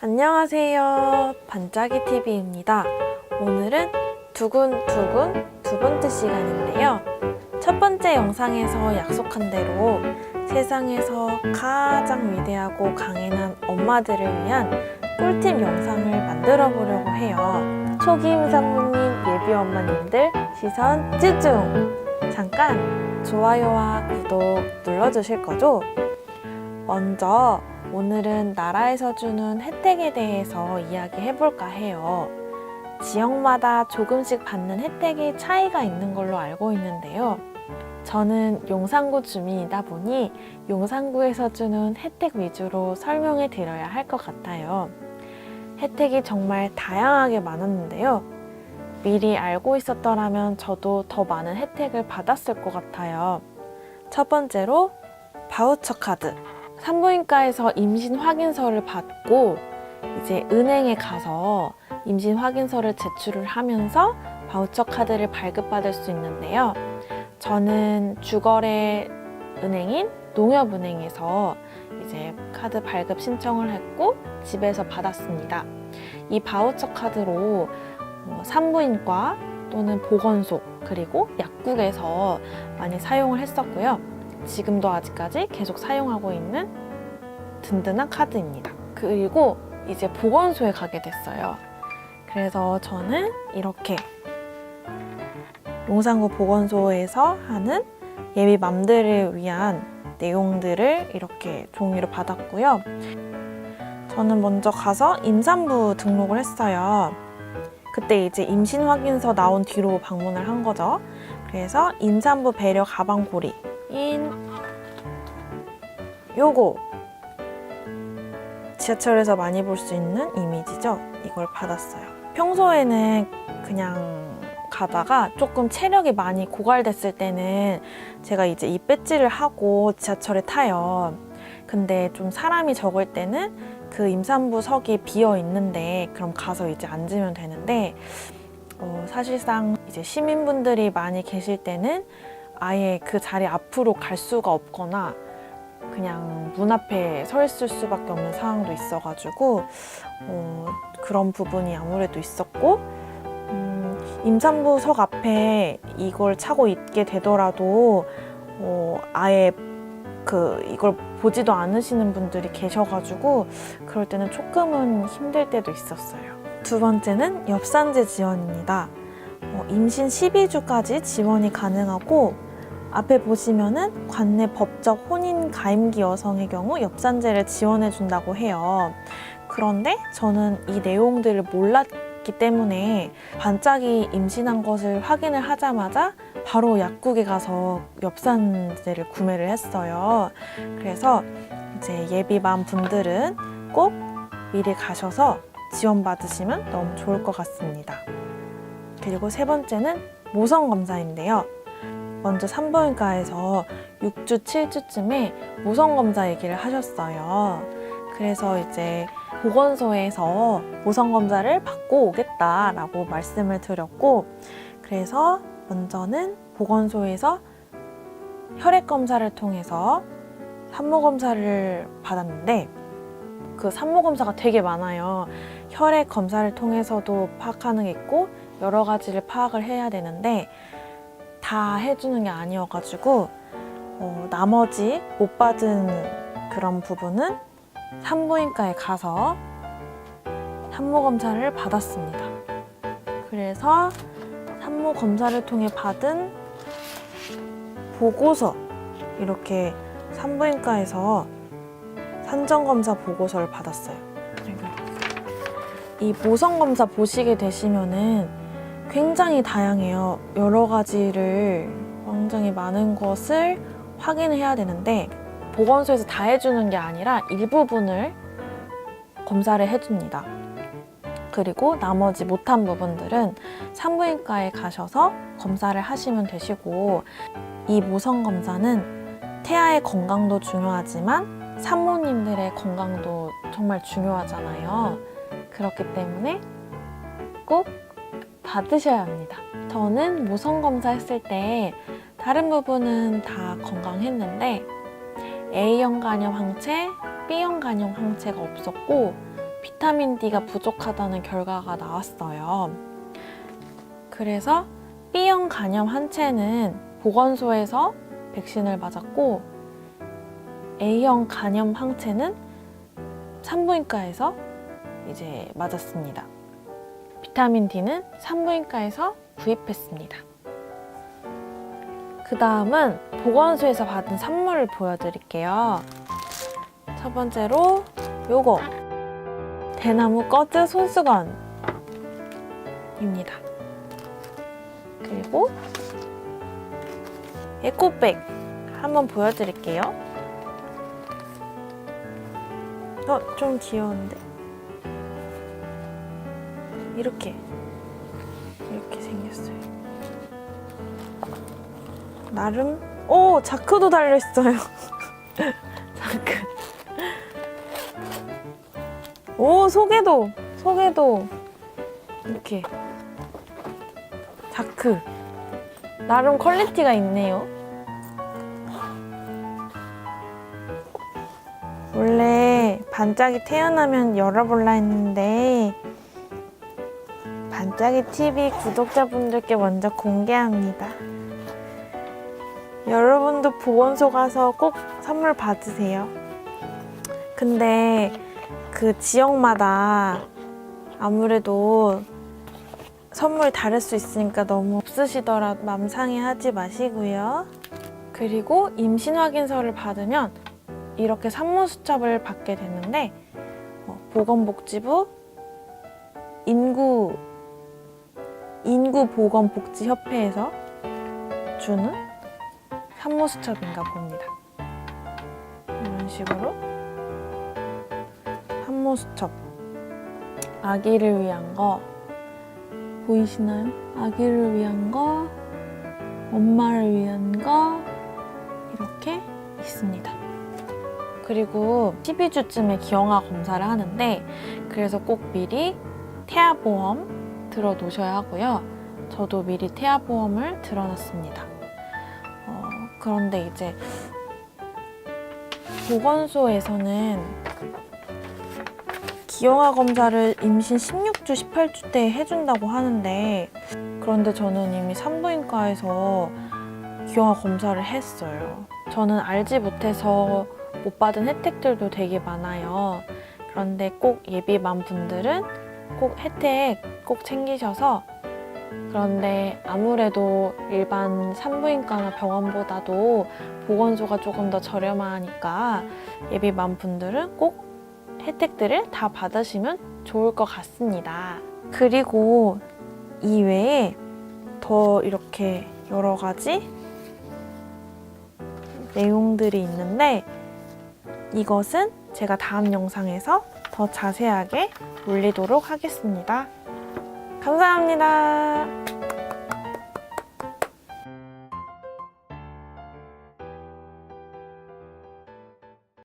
안녕하세요. 반짝이 TV입니다. 오늘은 두근두근 두 번째 시간인데요. 첫 번째 영상에서 약속한 대로 세상에서 가장 위대하고 강인한 엄마들을 위한 꿀팁 영상을 만들어 보려고 해요. 초기 임산부님, 예비 엄마님들 시선 집중! 잠깐 좋아요와 구독 눌러주실 거죠? 먼저 오늘은 나라에서 주는 혜택에 대해서 이야기해 볼까 해요. 지역마다 조금씩 받는 혜택이 차이가 있는 걸로 알고 있는데요. 저는 용산구 주민이다 보니 용산구에서 주는 혜택 위주로 설명해 드려야 할 것 같아요. 혜택이 정말 다양하게 많았는데요. 미리 알고 있었더라면 저도 더 많은 혜택을 받았을 것 같아요. 첫 번째로 바우처 카드. 산부인과에서 임신 확인서를 받고 이제 은행에 가서 임신 확인서를 제출을 하면서 바우처 카드를 발급받을 수 있는데요. 저는 주거래 은행인 농협은행에서 이제 카드 발급 신청을 했고 집에서 받았습니다. 이 바우처 카드로 산부인과 또는 보건소 그리고 약국에서 많이 사용을 했었고요. 지금도 아직까지 계속 사용하고 있는 든든한 카드입니다. 그리고 이제 보건소에 가게 됐어요. 그래서 저는 이렇게 용산구 보건소에서 하는 예비맘들을 위한 내용들을 이렇게 종이로 받았고요. 저는 먼저 가서 임산부 등록을 했어요. 그때 이제 임신 확인서 나온 뒤로 방문을 한 거죠. 그래서 임산부 배려 가방 고리 요거 지하철에서 많이 볼 수 있는 이미지죠. 이걸 받았어요. 평소에는 그냥 가다가 조금 체력이 많이 고갈됐을 때는 제가 이제 이 배지를 하고 지하철에 타요. 근데 좀 사람이 적을 때는 그 임산부석이 비어 있는데 그럼 가서 이제 앉으면 되는데 사실상 이제 시민분들이 많이 계실 때는 아예 그 자리 앞으로 갈 수가 없거나 그냥 문 앞에 서 있을 수밖에 없는 상황도 있어가지고 그런 부분이 아무래도 있었고 임산부석 앞에 이걸 차고 있게 되더라도 아예 이걸 보지도 않으시는 분들이 계셔가지고 그럴 때는 조금은 힘들 때도 있었어요. 두 번째는 엽산제 지원입니다. 임신 12주까지 지원이 가능하고 앞에 보시면은 관내 법적 혼인 가임기 여성의 경우 엽산제를 지원해 준다고 해요. 그런데 저는 이 내용들을 몰랐기 때문에 반짝이 임신한 것을 확인을 하자마자 바로 약국에 가서 엽산제를 구매를 했어요. 그래서 이제 예비맘 분들은 꼭 미리 가셔서 지원받으시면 너무 좋을 것 같습니다. 그리고 세 번째는 모성 검사인데요. 먼저 산부인과에서 6주, 7주쯤에 모성검사 얘기를 하셨어요. 그래서 이제 보건소에서 모성검사를 받고 오겠다라고 말씀을 드렸고, 그래서 먼저는 보건소에서 혈액검사를 통해서 산모검사를 받았는데, 그 산모검사가 되게 많아요. 혈액검사를 통해서도 파악하는 게 있고, 여러 가지를 파악을 해야 되는데, 다 해주는 게 아니어가지고 나머지 못 받은 그런 부분은 산부인과에 가서 산모검사를 받았습니다. 그래서 산모검사를 통해 받은 보고서, 이렇게 산부인과에서 산정검사 보고서를 받았어요. 이 모성검사 보시게 되시면은 굉장히 다양해요. 여러 가지를 굉장히 많은 것을 확인해야 되는데 보건소에서 다 해주는 게 아니라 일부분을 검사를 해줍니다. 그리고 나머지 못한 부분들은 산부인과에 가셔서 검사를 하시면 되시고, 이 모성검사는 태아의 건강도 중요하지만 산모님들의 건강도 정말 중요하잖아요. 그렇기 때문에 꼭 받으셔야 합니다. 저는 모성검사 했을 때 다른 부분은 다 건강했는데 A형 간염 항체, B형 간염 항체가 없었고 비타민 D가 부족하다는 결과가 나왔어요. 그래서 B형 간염 한 채는 보건소에서 백신을 맞았고 A형 간염 한 채는 산부인과에서 이제 맞았습니다. 비타민 D는 산부인과에서 구입했습니다. 그 다음은 보건소에서 받은 선물을 보여드릴게요. 첫 번째로 요거 대나무 꺼즈 손수건입니다. 그리고 에코백 한번 보여드릴게요. 좀 귀여운데? 이렇게 생겼어요. 나름 자크도 달려있어요. 자크. 속에도 이렇게 자크. 나름 퀄리티가 있네요. 원래 반짝이 태어나면 열어볼라 했는데 반짝이 TV 구독자분들께 먼저 공개합니다. 여러분도 보건소 가서 꼭 선물 받으세요. 근데 그 지역마다 아무래도 선물이 다를 수 있으니까 너무 없으시더라도 맘 상해하지 마시고요. 그리고 임신 확인서를 받으면 이렇게 산모수첩을 받게 되는데 보건복지부 인구보건복지협회에서 주는 산모수첩인가 봅니다. 이런 식으로 산모수첩 아기를 위한 거 보이시나요? 아기를 위한 거, 엄마를 위한 거 이렇게 있습니다. 그리고 12주쯤에 기형아 검사를 하는데 그래서 꼭 미리 태아보험 들어 놓으셔야 하고요. 저도 미리 태아보험을 들어놨습니다. 그런데 이제 보건소에서는 기형아 검사를 임신 16주, 18주 때 해준다고 하는데 그런데 저는 이미 산부인과에서 기형아 검사를 했어요. 저는 알지 못해서 못 받은 혜택들도 되게 많아요. 그런데 꼭 예비맘 분들은 꼭 혜택 꼭 챙기셔서 그런데 아무래도 일반 산부인과나 병원보다도 보건소가 조금 더 저렴하니까 예비맘 분들은 꼭 혜택들을 다 받으시면 좋을 것 같습니다. 그리고 이외에 더 이렇게 여러 가지 내용들이 있는데 이것은 제가 다음 영상에서 더 자세하게 올리도록 하겠습니다. 감사합니다.